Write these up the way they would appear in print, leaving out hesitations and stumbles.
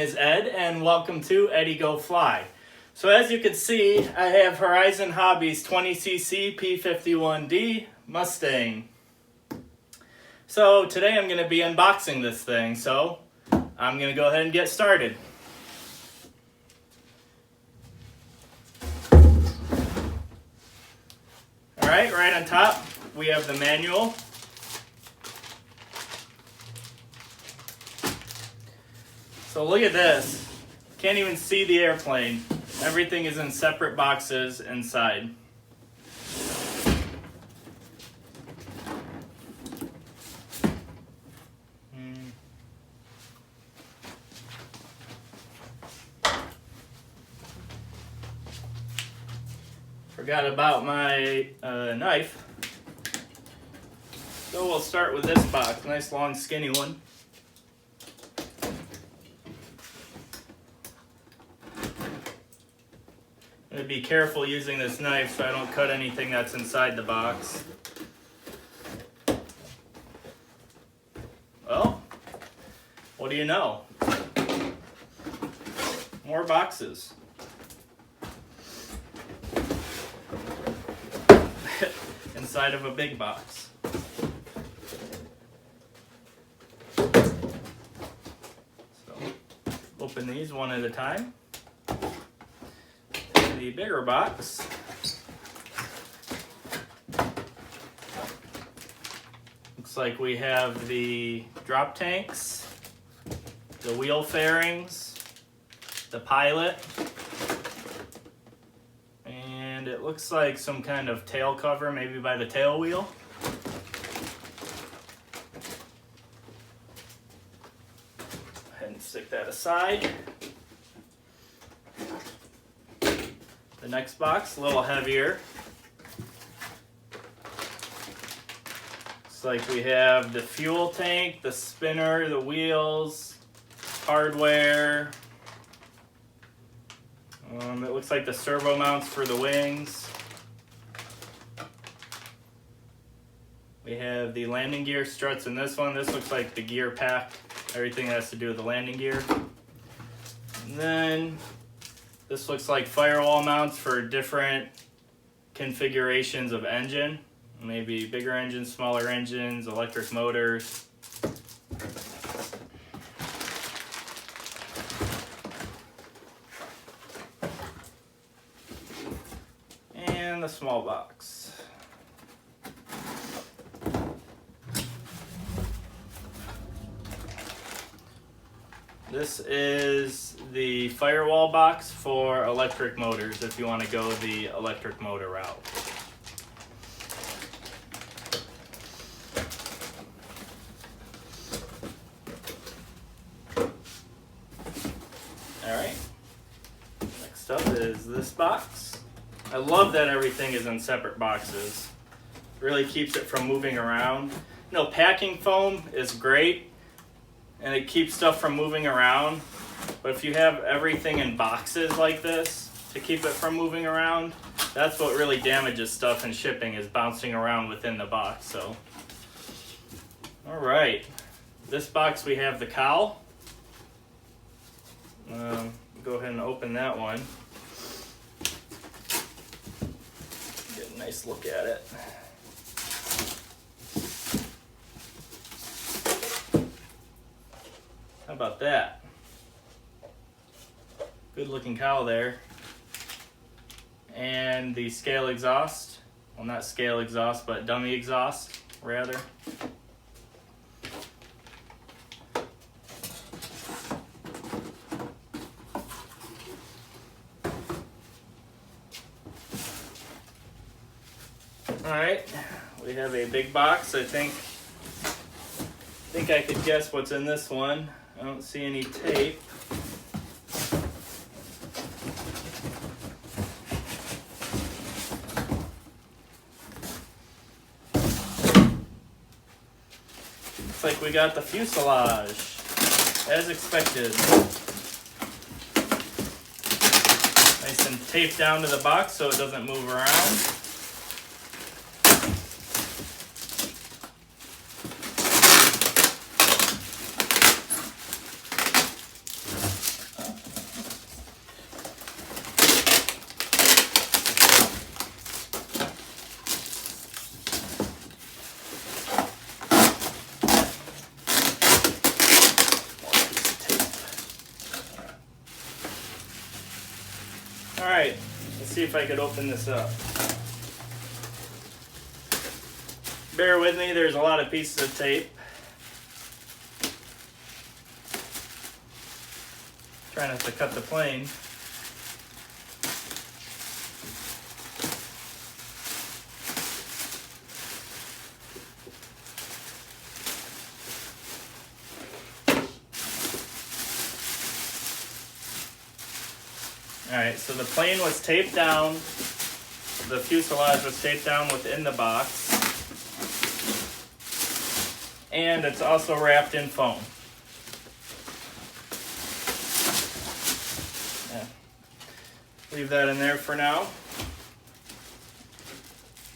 is Ed, and welcome to Eddie Go Fly. So as you can see, I have Horizon Hobbies 20cc P-51D Mustang. So today I'm going to be unboxing this thing, so I'm going to go ahead and get started. Alright, right on top we have the manual. So look at this. Can't even see the airplane. Everything is in separate boxes inside. Forgot about my knife. So we'll start with this box. Nice long skinny one. I'm going to be careful using this knife so I don't cut anything that's inside the box. Well, what do you know? More boxes. Inside of a big box. So, open these one at a time. The bigger box. Looks like we have the drop tanks, the wheel fairings, the pilot, and it looks like some kind of tail cover, maybe by the tail wheel. Go ahead and stick that aside. The next box, a little heavier. Looks like we have the fuel tank, the spinner, the wheels, hardware. It looks like the servo mounts for the wings. We have the landing gear struts in this one. This looks like the gear pack, everything that has to do with the landing gear. And then this looks like firewall mounts for different configurations of engine. Maybe bigger engines, smaller engines, electric motors. And the small box. This is the firewall box for electric motors if you want to go the electric motor route. Alright, next up is this box. I love that everything is in separate boxes. It really keeps it from moving around. You know, packing foam is great and it keeps stuff from moving around, but if you have everything in boxes like this to keep it from moving around, that's what really damages stuff in shipping, is bouncing around within the box. So, all right, this box we have the cowl. Go ahead and open that one. Get a nice look at it. How about that? Good looking cowl there. And the scale exhaust. Well, not scale exhaust, but dummy exhaust, rather. Alright, we have a big box. I think I could guess what's in this one. I don't see any tape. Looks like we got the fuselage, as expected. Nice and taped down to the box so it doesn't move around. Alright, let's see if I could open this up. Bear with me, there's a lot of pieces of tape. Try not to cut the plane. Alright, so the plane was taped down, the fuselage was taped down within the box, and it's also wrapped in foam. Yeah. Leave that in there for now.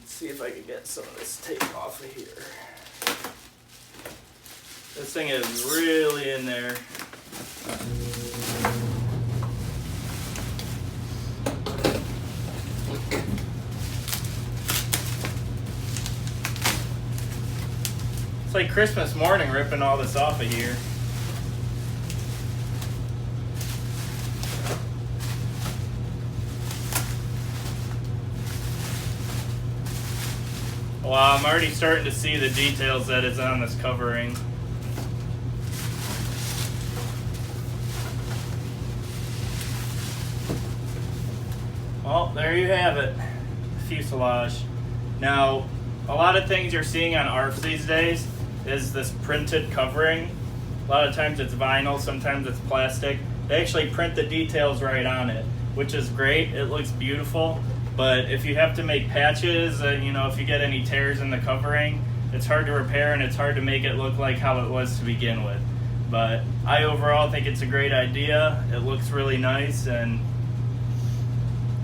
Let's see if I can get some of this tape off of here. This thing is really in there. It's like Christmas morning ripping all this off of here. Wow, I'm already starting to see the details that is on this covering. Well, there you have it, fuselage. Now, a lot of things you're seeing on ARFs these days is this printed covering. A lot of times it's vinyl, sometimes it's plastic. They actually print the details right on it, which is great. It looks beautiful. But if you have to make patches, if you get any tears in the covering, it's hard to repair and it's hard to make it look like how it was to begin with. But I overall think it's a great idea. It looks really nice and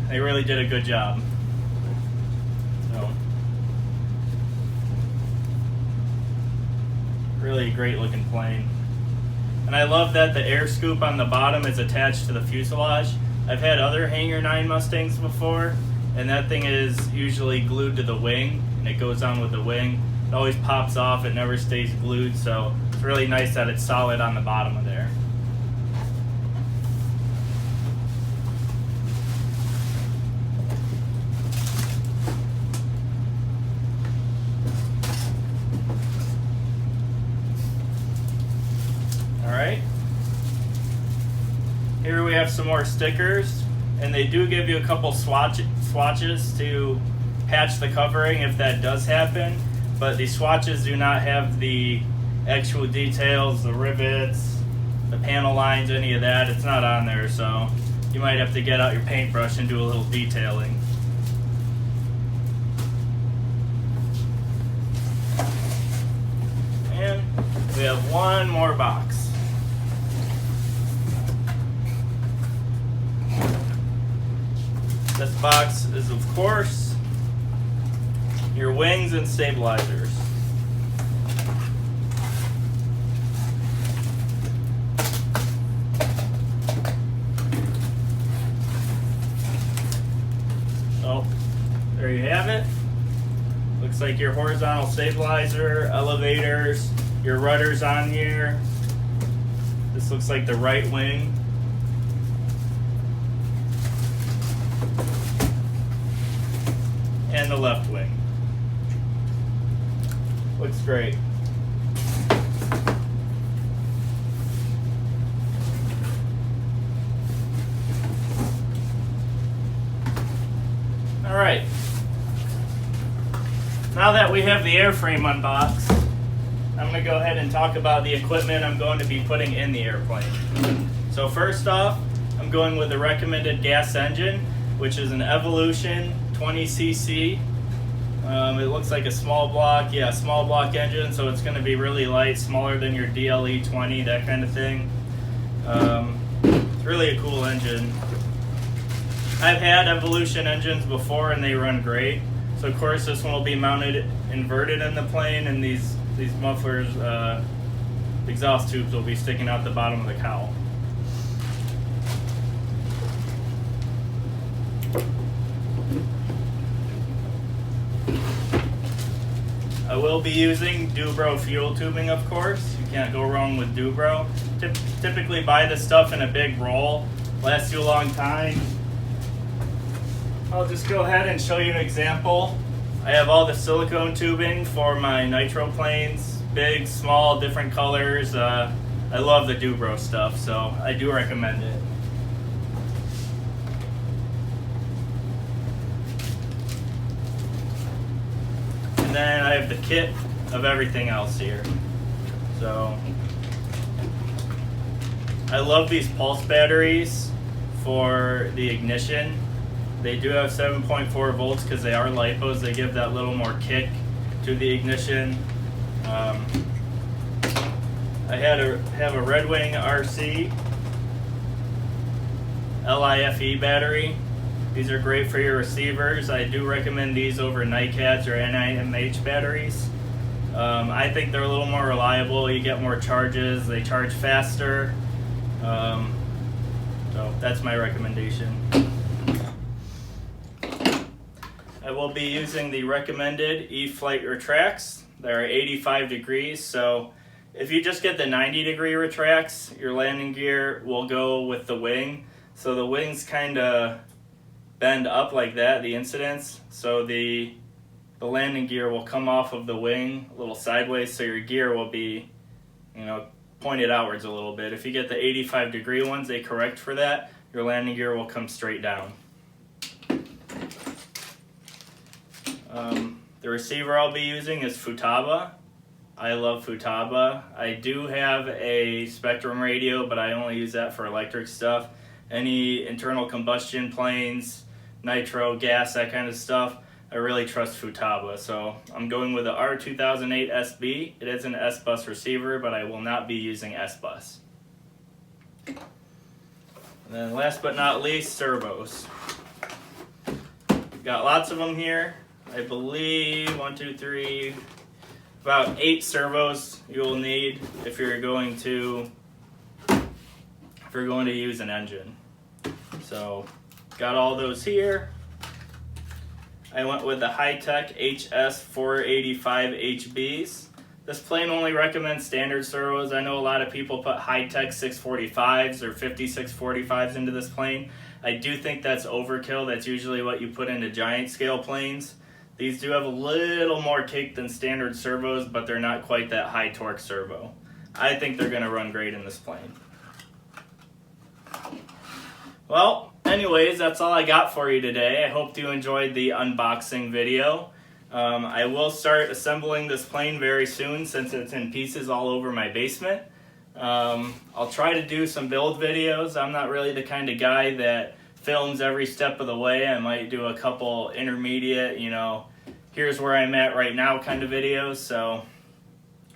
they really did a good job. So, really great looking plane. And I love that the air scoop on the bottom is attached to the fuselage. I've had other Hangar 9 Mustangs before, and that thing is usually glued to the wing, and it goes on with the wing. It always pops off, it never stays glued, so it's really nice that it's solid on the bottom of there. Alright, here we have some more stickers, and they do give you a couple swatches to patch the covering if that does happen, but the swatches do not have the actual details, the rivets, the panel lines, any of that. It's not on there, so you might have to get out your paintbrush and do a little detailing. And we have one more box. This box is, of course, your wings and stabilizers. So, there you have it. Looks like your horizontal stabilizer, elevators, your rudders on here. This looks like the right wing. And the left wing. Looks great. All right. Now that we have the airframe unboxed, I'm going to go ahead and talk about the equipment I'm going to be putting in the airplane. So first off, I'm going with the recommended gas engine, which is an Evolution 20cc. It looks like a small block engine, so it's going to be really light, smaller than your DLE 20, that kind of thing. It's really a cool engine. I've had Evolution engines before and they run great. So of course this one will be mounted inverted in the plane, and these mufflers, exhaust tubes will be sticking out the bottom of the cowl. I will be using Dubro fuel tubing, of course. You can't go wrong with Dubro. Typically buy this stuff in a big roll. Lasts you a long time. I'll just go ahead and show you an example. I have all the silicone tubing for my nitro planes, big, small, different colors. I love the Dubro stuff, so I do recommend it. And then I have the kit of everything else here. So I love these pulse batteries for the ignition. They do have 7.4 volts because they are lipos. They give that little more kick to the ignition. I have a Red Wing RC LIFE battery. These are great for your receivers. I do recommend these over NiCads or NIMH batteries. I think they're a little more reliable. You get more charges. They charge faster. So that's my recommendation. I will be using the recommended E-Flight retracts. They're 85 degrees, so if you just get the 90-degree retracts, your landing gear will go with the wing. So the wings kind of bend up like that, the incidents, so the landing gear will come off of the wing a little sideways, so your gear will be, pointed outwards a little bit. If you get the 85-degree ones, they correct for that. Your landing gear will come straight down. The receiver I'll be using is Futaba. I love Futaba. I do have a Spectrum radio, but I only use that for electric stuff. Any internal combustion planes, nitro, gas, that kind of stuff, I really trust Futaba. So I'm going with the R2008 SB. It is an S-Bus receiver, but I will not be using S-Bus. And then last but not least, servos. Got lots of them here. I believe about 8 servos you will need if you're going to use an engine. So got all those here. I went with the high-tech HS 485 HBs. This plane only recommends standard servos. I know a lot of people put high-tech 645s or 5645s into this plane. I do think that's overkill. That's usually what you put into giant scale planes. These do have a little more kick than standard servos, but they're not quite that high torque servo. I think they're going to run great in this plane. Well, anyways, that's all I got for you today. I hope you enjoyed the unboxing video. I will start assembling this plane very soon since it's in pieces all over my basement. I'll try to do some build videos. I'm not really the kind of guy that films every step of the way. I might do a couple intermediate, here's where I'm at right now kind of videos, so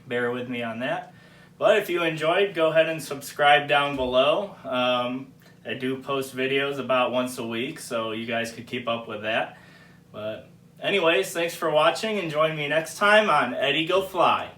bear with me on that. But if you enjoyed, go ahead and subscribe down below. I do post videos about once a week, so you guys could keep up with that. But anyways, thanks for watching, and join me next time on Eddie Go Fly.